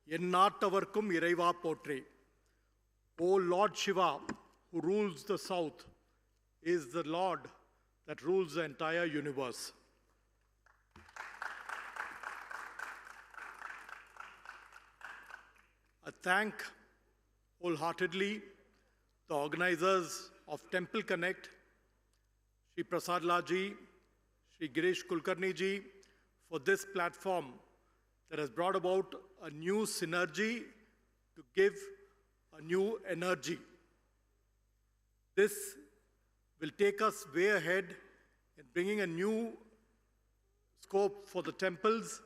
எந்நாட்டவர்க்கும் இறைவா போற்றி. O Lord Shiva, who rules the south, is the Lord that rules the entire universe. I thank wholeheartedly the organizers of Temple Connect, Shri Prasad Laji, Shri Girish Kulkarni ji, for this platform that has brought about a new synergy to give a new energy. This will take us way ahead in bringing a new scope for the temples,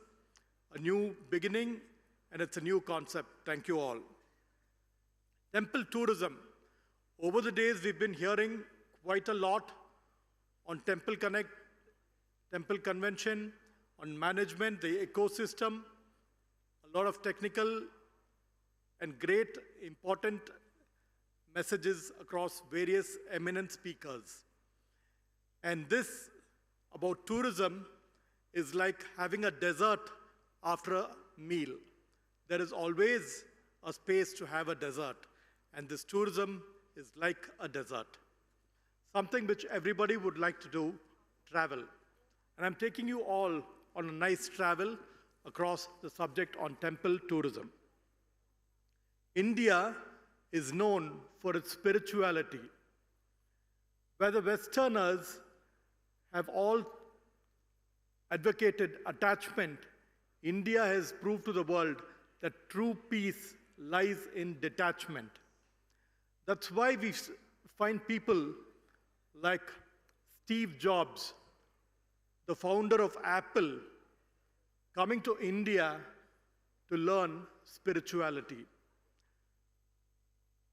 a new beginning, and it's a new concept. Thank you all. Temple tourism. Over the days, we've been hearing quite a lot on Temple Connect, Temple Convention, on management, the ecosystem, a lot of technical and great important messages across various eminent speakers. And this about tourism is like having a dessert after a meal. There is always a space to have a dessert, and this tourism is like a dessert. Something which everybody would like to do, travel. And I'm taking you all on a nice travel across the subject on temple tourism. India is known for its spirituality. Where the Westerners have all advocated attachment, India has proved to the world that true peace lies in detachment. That's why we find people like Steve Jobs, the founder of Apple, coming to India to learn spirituality.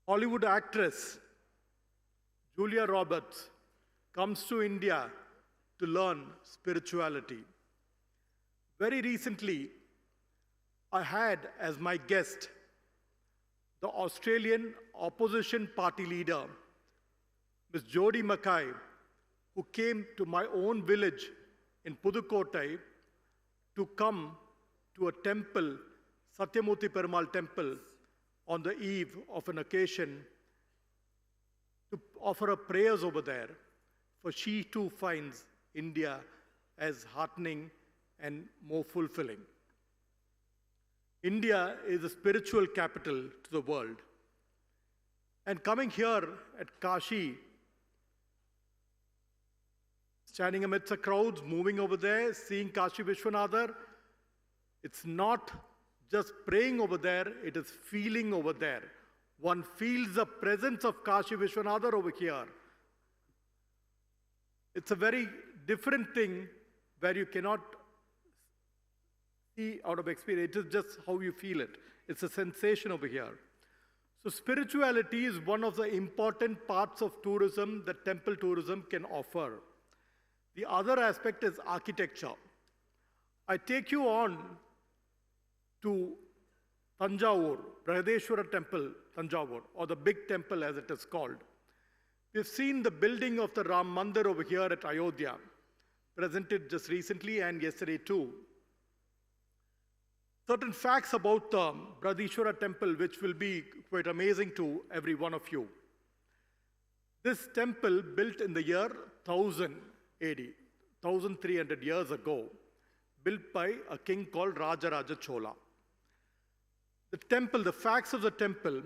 Hollywood actress Julia Roberts comes to India to learn spirituality. Very recently, I had as my guest the Australian opposition party leader, Ms. Jodi Mackay, who came to my own village in Pudukkottai to come to a temple, Satyamurthy Perumal temple, on the eve of an occasion to offer her prayers over there, for she too finds India as heartening and more fulfilling. India is a spiritual capital to the world. And coming here at Kashi, standing amidst the crowds, moving over there, seeing Kashi Vishwanatha, it's not just praying over there, it is feeling over there. One feels the presence of Kashi Vishwanatha over here. It's a very different thing where you cannot see out of experience. It is just how you feel it. It's a sensation over here. So spirituality is one of the important parts of tourism that temple tourism can offer. The other aspect is architecture. I take you on to Tanjavur, Brihadeshwara Temple, Tanjavur, or the big temple as it is called. We've seen the building of the Ram Mandir over here at Ayodhya, presented just recently and yesterday too. Certain facts about the Brihadeshwara Temple which will be quite amazing to every one of you. This temple built in the year 1000 AD, 1300 years ago, built by a king called Rajaraja Chola. The temple, the facts of the temple,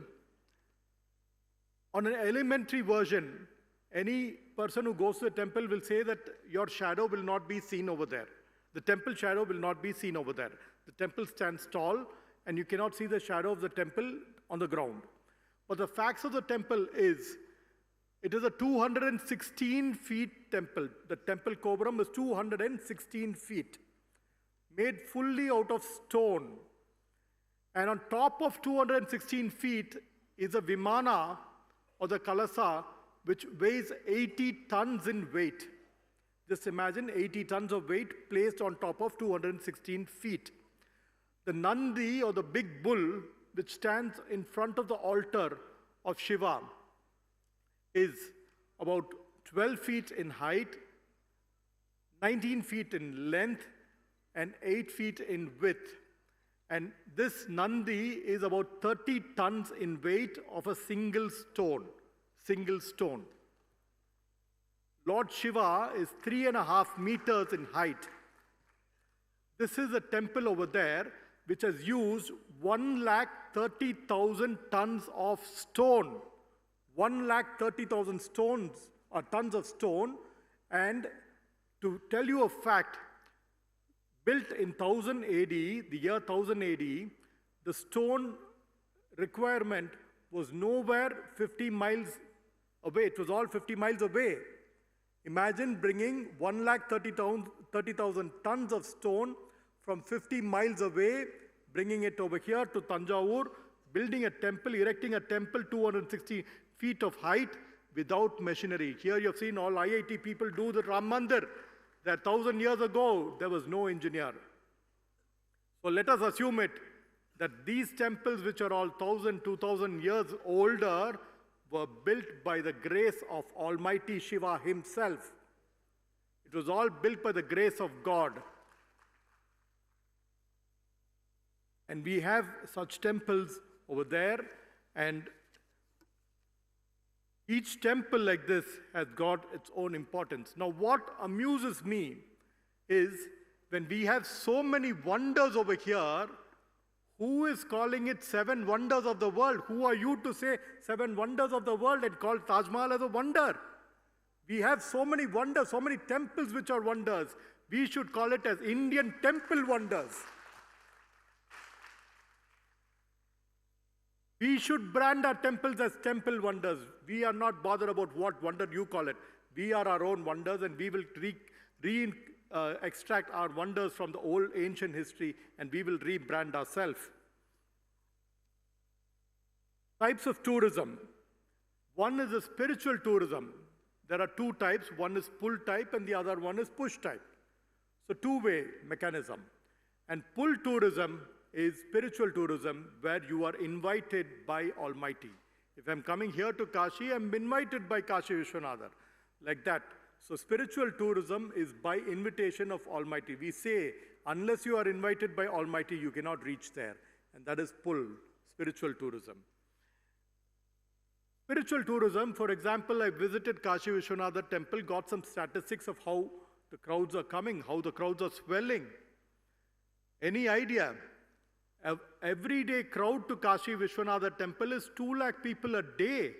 on an elementary version, any person who goes to the temple will say that your shadow will not be seen over there. The temple shadow will not be seen over there. The temple stands tall and you cannot see the shadow of the temple on the ground. But the facts of the temple is, it is a 216 feet temple. The temple Koburam is 216 feet, made fully out of stone. And on top of 216 feet is a Vimana, or the Kalasa, which weighs 80 tons in weight. Just imagine 80 tons of weight placed on top of 216 feet. The Nandi, or the big bull, which stands in front of the altar of Shiva, is about 12 feet in height, 19 feet in length, and 8 feet in width. And this Nandi is about 30 tons in weight of a single stone. Single stone. Lord Shiva is 3.5 meters in height. This is a temple over there which has used 130,000 tons of stone. 130,000 stones or tons of stone. And to tell you a fact, built in 1000 AD, the year 1000 AD, the stone requirement was nowhere 50 miles away. It was all 50 miles away. Imagine bringing 130,000 tons of stone from 50 miles away, bringing it over here to Tanjavur, building a temple, erecting a temple 260 feet of height without machinery. Here you have seen all IIT people do the Ram Mandir. That 1,000 years ago, there was no engineer. So let us assume it, that these temples, which are all 1,000, 2,000 years older, were built by the grace of Almighty Shiva himself. It was all built by the grace of God. And we have such temples over there, and each temple like this has got its own importance. Now, what amuses me is when we have so many wonders over here, who is calling it 7 wonders of the world? Who are you to say 7 wonders of the world and call Taj Mahal as a wonder? We have so many wonders, so many temples which are wonders. We should call it as Indian temple wonders. We should brand our temples as temple wonders. We are not bothered about what wonder you call it. We are our own wonders, and we will extract our wonders from the old ancient history, and we will rebrand ourselves. Types of tourism. One is a spiritual tourism. There are 2 types. One is pull type and the other one is push type. So 2-way mechanism. And pull tourism is spiritual tourism where you are invited by Almighty. If I'm coming here to Kashi, I'm invited by Kashi Vishwanatha. Like that. So spiritual tourism is by invitation of Almighty. We say, unless you are invited by Almighty, you cannot reach there. And that is pull, spiritual tourism. Spiritual tourism, for example, I visited Kashi Vishwanatha temple, got some statistics of how the crowds are coming, how the crowds are swelling. Any idea? Everyday crowd to Kashi Vishwanatha temple is 2 lakh people a day.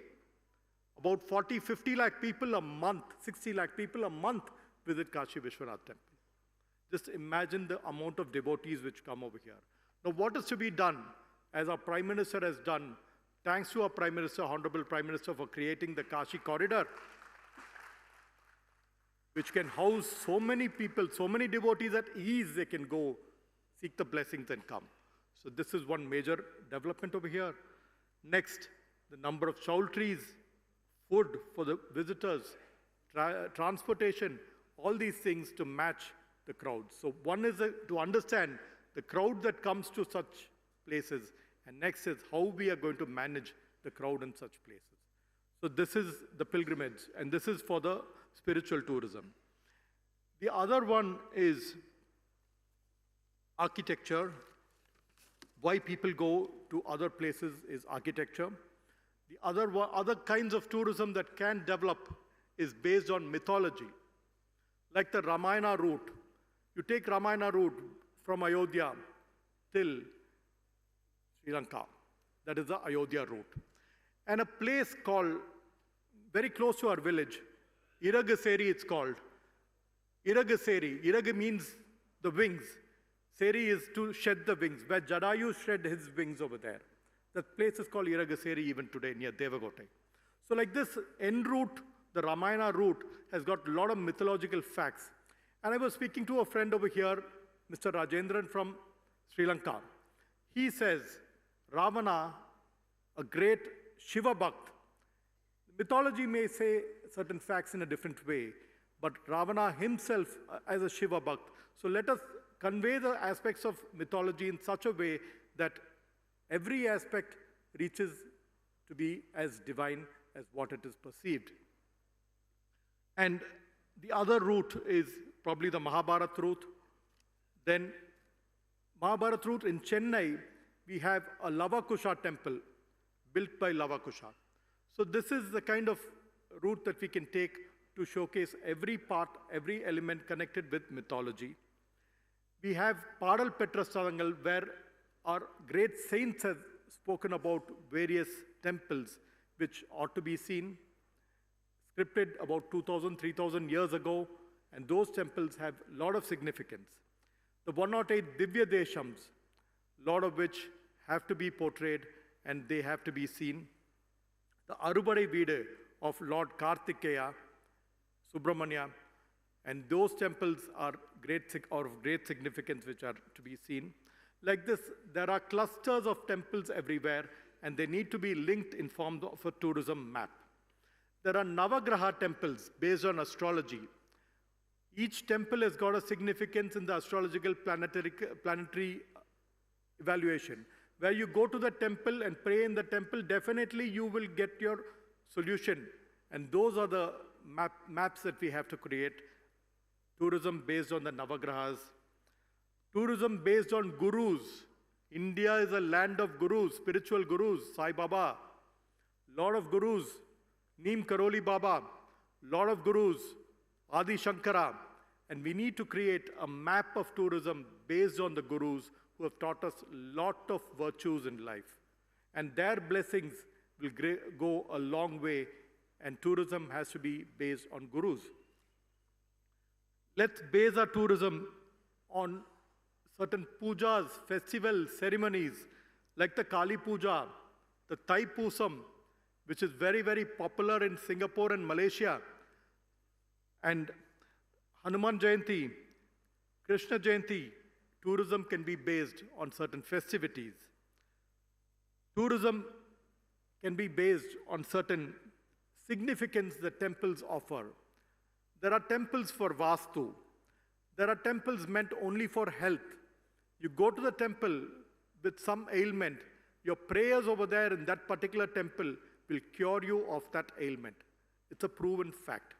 About 40, 50 lakh people a month, 60 lakh people a month visit Kashi Vishwanath temple. Just imagine the amount of devotees which come over here. Now what is to be done? As our Prime Minister has done, thanks to our Prime Minister, Honorable Prime Minister, for creating the Kashi corridor, which can house so many people, so many devotees at ease. They can go seek the blessings and come. So this is one major development over here. Next, the number of chaul trees, food for the visitors, transportation, all these things to match the crowd. So one is to understand the crowd that comes to such places, and next is how we are going to manage the crowd in such places. So this is the pilgrimage, and this is for the spiritual tourism. The other one is architecture. Why people go to other places is architecture. The other kinds of tourism that can develop is based on mythology. Like the Ramayana route. You take Ramayana route from Ayodhya till Sri Lanka. That is the Ayodhya route. And a place called, very close to our village, Iragaseri it's called. Iragaseri. Iraga means the wings. Seri is to shed the wings, where Jadayu shed his wings over there. That place is called Iragaseri even today, near Devagote. So like this en route, the Ramayana route, has got a lot of mythological facts. And I was speaking to a friend over here, Mr. Rajendran from Sri Lanka. He says, Ravana, a great Shiva Bhakt. Mythology may say certain facts in a different way, but Ravana himself as a Shiva Bhakt. So let us convey the aspects of mythology in such a way that every aspect reaches to be as divine as what it is perceived. And the other route is probably the Mahabharata route. Then Mahabharat route in Chennai, we have a Lavakusha temple built by Lavakusha. So this is the kind of route that we can take to showcase every part, every element connected with mythology. We have Padal Petrastalangal, where our great saints have spoken about various temples which ought to be seen, scripted about 2,000, 3,000 years ago, and those temples have a lot of significance. The 108 Divya Deshams, a lot of which have to be portrayed and they have to be seen. The Arubadai Veedu of Lord Kartikeya, Subramanya, and those temples are of great significance which are to be seen. Like this, there are clusters of temples everywhere and they need to be linked in form of a tourism map. There are Navagraha temples based on astrology. Each temple has got a significance in the astrological planetary evaluation. Where you go to the temple and pray in the temple, definitely you will get your solution. And those are the maps that we have to create. Tourism based on the Navagrahas. Tourism based on gurus. India is a land of gurus, spiritual gurus, Sai Baba. Lot of gurus, Neem Karoli Baba. Lot of gurus, Adi Shankara. And we need to create a map of tourism based on the gurus who have taught us a lot of virtues in life. And their blessings will go a long way, and tourism has to be based on gurus. Let's base our tourism on certain pujas, festivals, ceremonies, like the Kali Puja, the Thai Pusam, which is very, very popular in Singapore and Malaysia, and Hanuman Jayanti, Krishna Jayanti. Tourism can be based on certain festivities. Tourism can be based on certain significance that temples offer. There are temples for Vastu. There are temples meant only for health. You go to the temple with some ailment, your prayers over there in that particular temple will cure you of that ailment. It's a proven fact.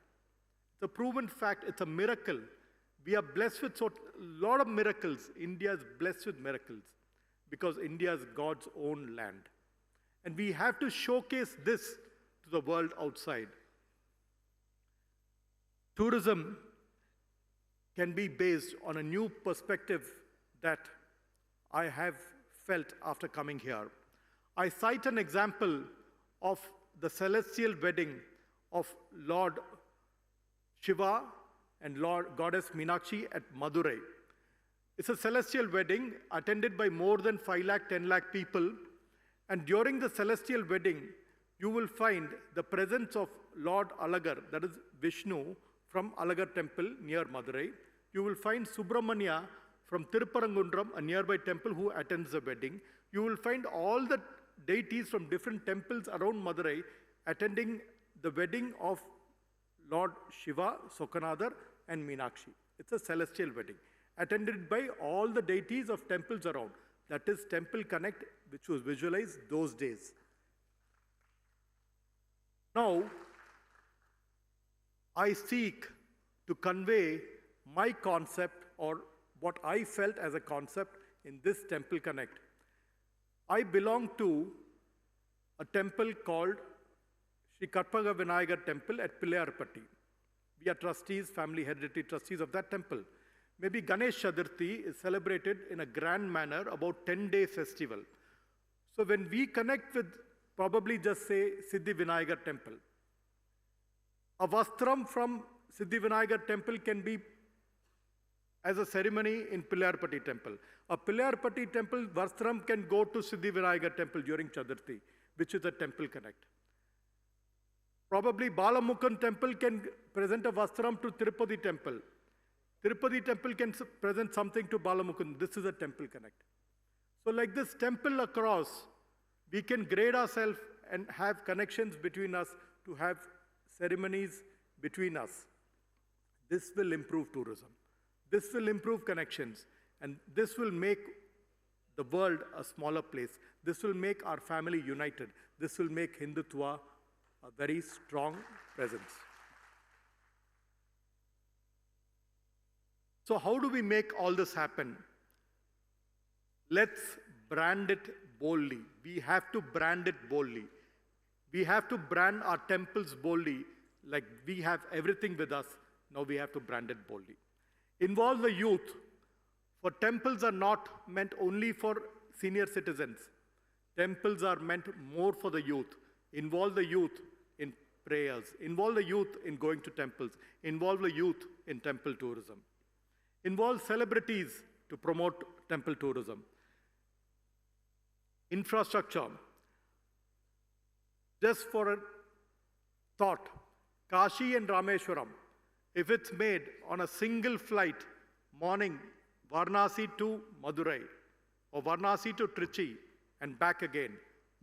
It's a proven fact, it's a miracle. We are blessed with a lot of miracles. India is blessed with miracles because India is God's own land. And we have to showcase this to the world outside. Tourism can be based on a new perspective that I have felt after coming here. I cite an example of the celestial wedding of Lord Shiva and Goddess Meenakshi at Madurai. It's a celestial wedding attended by more than 5 lakh, 10 lakh people. And during the celestial wedding, you will find the presence of Lord Alaghar, that is Vishnu, from Alaghar temple near Madurai. You will find Subramanya from Tirupparangundram, a nearby temple, who attends the wedding. You will find all the deities from different temples around Madurai attending the wedding of Lord Shiva, Sokanadar, and Meenakshi. It's a celestial wedding, attended by all the deities of temples around. That is Temple Connect, which was visualized those days. Now, I seek to convey my concept, or what I felt as a concept in this Temple Connect. I belong to a temple called Shri Karpaga Vinayagar Temple at Pillayarpatti. We are trustees, family hereditary trustees of that temple. Maybe Ganesh Chaturthi is celebrated in a grand manner, about 10-day festival. So when we connect with, probably just say, Siddhi Vinayagar Temple, a vastram from Siddhi Vinayagar Temple can be as a ceremony in Pillayarpatti Temple. A Pillayarpatti Temple vastram can go to Siddhi Vinayagar Temple during Chaturthi, which is a Temple Connect. Probably Balamukhan Temple can present a vastram to Tirupati Temple. Tirupati Temple can present something to Balamukhan. This is a Temple Connect. So like this temple across, we can grade ourselves and have connections between us to have ceremonies between us. This will improve tourism. This will improve connections. And this will make the world a smaller place. This will make our family united. This will make Hindutva a very strong presence. So how do we make all this happen? Let's brand it boldly. We have to brand it boldly. We have to brand our temples boldly, like we have everything with us. Now we have to brand it boldly. Involve the youth. For temples are not meant only for senior citizens. Temples are meant more for the youth. Involve the youth in prayers. Involve the youth in going to temples. Involve the youth in temple tourism. Involve celebrities to promote temple tourism. Infrastructure. Just for a thought, Kashi and Rameshwaram, if it's made on a single flight, morning, Varanasi to Madurai, or Varanasi to Trichy, and back again.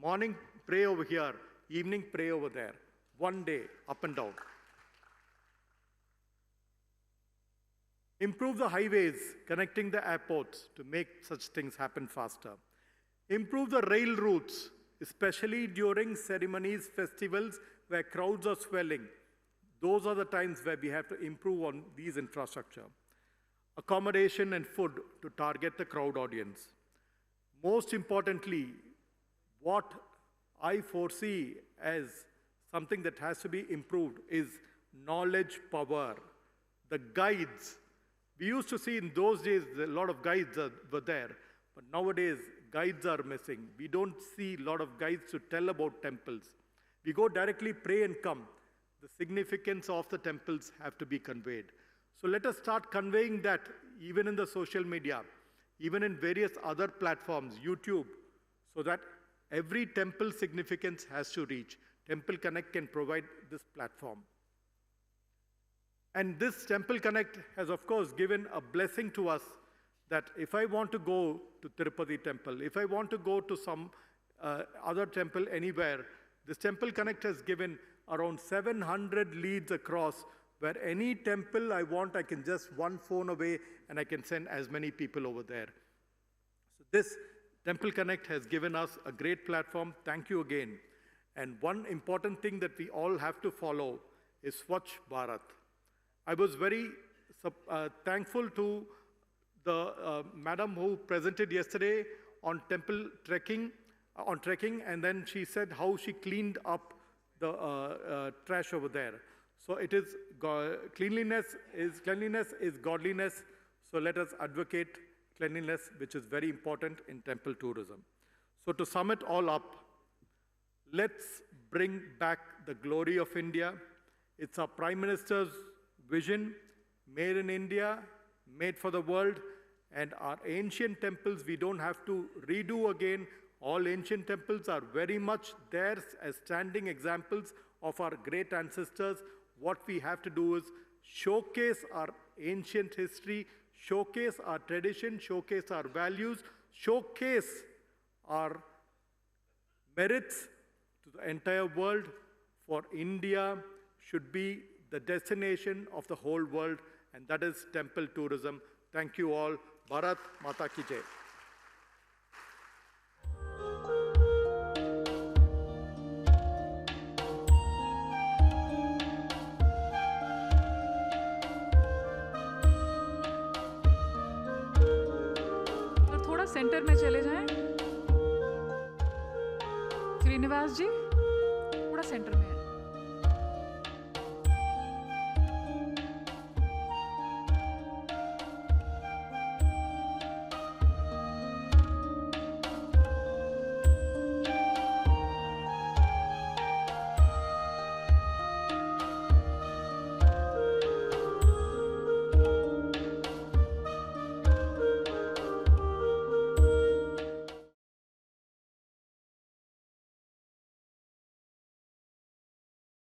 Morning, pray over here. Evening, pray over there. One day, up and down. Improve the highways connecting the airports to make such things happen faster. Improve the rail routes, especially during ceremonies, festivals, where crowds are swelling. Those are the times where we have to improve on these infrastructure. Accommodation and food to target the crowd audience. Most importantly, what I foresee as something that has to be improved is knowledge power. The guides. We used to see in those days a lot of guides were there, but nowadays guides are missing. We don't see a lot of guides to tell about temples. We go directly, pray and come. The significance of the temples have to be conveyed. So let us start conveying that even in the social media, even in various other platforms, YouTube, so that every temple significance has to reach. Temple Connect can provide this platform. And this Temple Connect has, of course, given a blessing to us that if I want to go to Tirupati temple, if I want to go to some other temple anywhere, this Temple Connect has given around 700 leads across, where any temple I want, I can just one phone away and I can send as many people over there. So this Temple Connect has given us a great platform. Thank you again. And one important thing that we all have to follow is Swachh Bharat. I was very thankful to the madam who presented yesterday on temple trekking, and then she said how she cleaned up the trash over there. So it is cleanliness is godliness. So let us advocate cleanliness, which is very important in temple tourism. So to sum it all up, let's bring back the glory of India. It's our Prime Minister's vision, made in India, made for the world, and our ancient temples we don't have to redo again. All ancient temples are very much there as standing examples of our great ancestors. What we have to do is showcase our ancient history, showcase our tradition, showcase our values, showcase our merits to the entire world. For India should be the destination of the whole world, and that is temple tourism. Thank you all. Bharat Mata Ki Jai. थोड़ा centre में चले जाएं। श्रीनिवास जी।